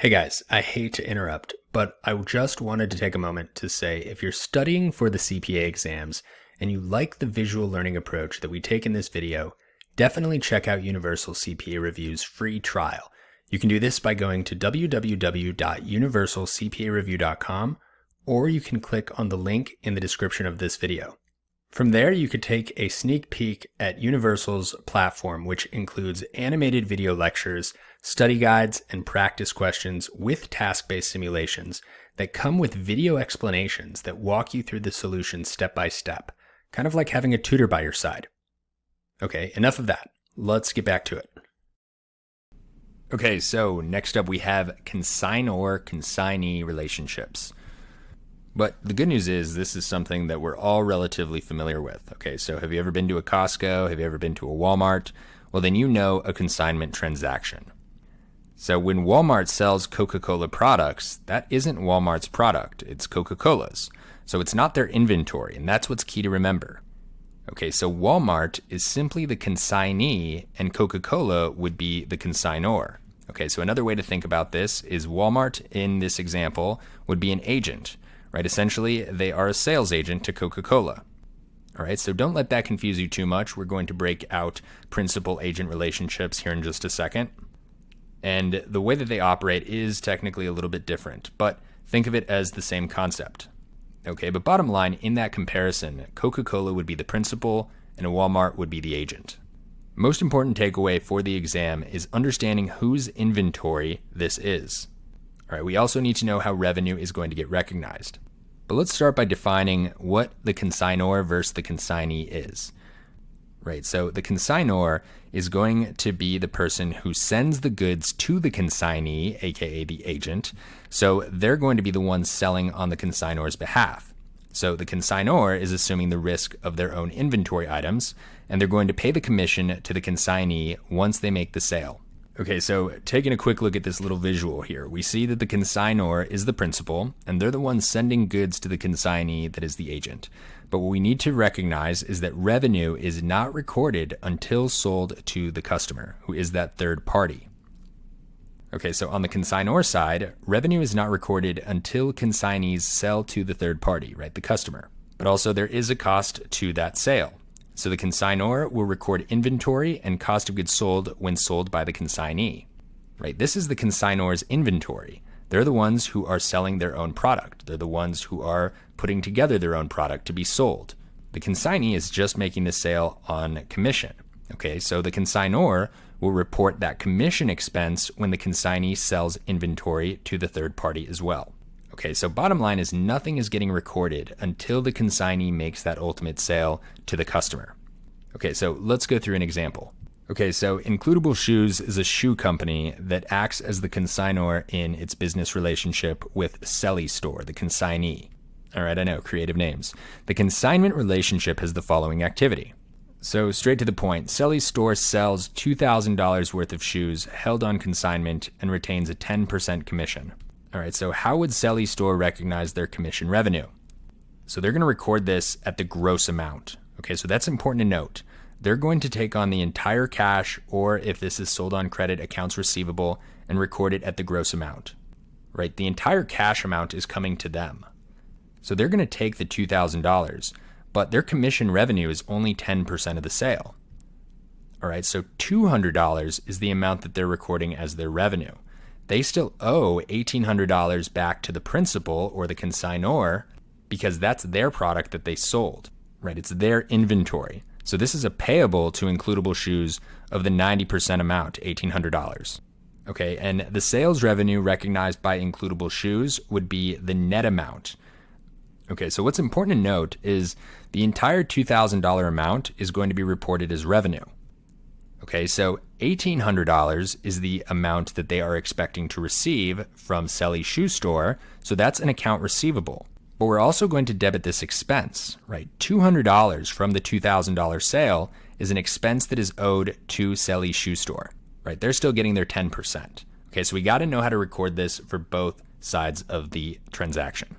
Hey guys, I hate to interrupt, but I just wanted to take a moment to say if you're studying for the CPA exams and you like the visual learning approach that we take in this video, definitely check out Universal CPA Review's free trial. You can do this by going to www.universalcpareview.com, or you can click on the link in the description of this video. From there, you could take a sneak peek at Universal's platform, which includes animated video lectures, study guides, and practice questions with task-based simulations that come with video explanations that walk you through the solution step by step, kind of like having a tutor by your side. Okay, enough of that. Let's get back to it. Okay, so next up we have consignor-consignee relationships. But the good news is this is something that we're all relatively familiar with. Okay, so have you ever been to a Costco? Have you ever been to a Walmart? Well, then you know a consignment transaction. So when Walmart sells Coca-Cola products, that isn't Walmart's product, it's Coca-Cola's. So it's not their inventory, and that's what's key to remember. Okay, so Walmart is simply the consignee, and Coca-Cola would be the consignor. Okay, so another way to think about this is Walmart, in this example, would be an agent. Right, essentially, they are a sales agent to Coca-Cola. All right, so don't let that confuse you too much. We're going to break out principal-agent relationships here in just a second. And the way that they operate is technically a little bit different, but think of it as the same concept. Okay, but bottom line, in that comparison, Coca-Cola would be the principal and a Walmart would be the agent. Most important takeaway for the exam is understanding whose inventory this is. All right, we also need to know how revenue is going to get recognized. But let's start by defining what the consignor versus the consignee is. Right, so the consignor is going to be the person who sends the goods to the consignee, aka the agent. So they're going to be the ones selling on the consignor's behalf. So the consignor is assuming the risk of their own inventory items, and they're going to pay the commission to the consignee once they make the sale. Okay, so taking a quick look at this little visual here, we see that the consignor is the principal, and they're the ones sending goods to the consignee that is the agent. But what we need to recognize is that revenue is not recorded until sold to the customer, who is that third party. Okay, so on the consignor side, revenue is not recorded until consignees sell to the third party, right, the customer. But also there is a cost to that sale. So the consignor will record inventory and cost of goods sold when sold by the consignee. Right? This is the consignor's inventory. They're the ones who are selling their own product. They're the ones who are putting together their own product to be sold. The consignee is just making the sale on commission. Okay, so the consignor will report that commission expense when the consignee sells inventory to the third party as well. Okay, so bottom line is nothing is getting recorded until the consignee makes that ultimate sale to the customer. Okay, so let's go through an example. Okay, so Includable Shoes is a shoe company that acts as the consignor in its business relationship with Selly Store, the consignee. All right, I know, creative names. The consignment relationship has the following activity. So straight to the point, Selly Store sells $2,000 worth of shoes held on consignment and retains a 10% commission. All right, so how would Selly Store recognize their commission revenue? So they're going to record this at the gross amount. Okay, so that's important to note. They're going to take on the entire cash, or if this is sold on credit, accounts receivable, and record it at the gross amount. Right, the entire cash amount is coming to them. So they're going to take the $2,000, but their commission revenue is only 10% of the sale. All right, so $200 is the amount that they're recording as their revenue. They still owe $1,800 back to the principal or the consignor because that's their product that they sold, right? It's their inventory. So this is a payable to Includable Shoes of the 90% amount, $1,800. Okay, and the sales revenue recognized by Includable Shoes would be the net amount. Okay, so what's important to note is the entire $2,000 amount is going to be reported as revenue. Okay, so $1,800 is the amount that they are expecting to receive from Selly Shoe Store, so that's an account receivable. But we're also going to debit this expense, right? $200 from the $2,000 sale is an expense that is owed to Selly Shoe Store, right? They're still getting their 10%. Okay, so we got to know how to record this for both sides of the transaction.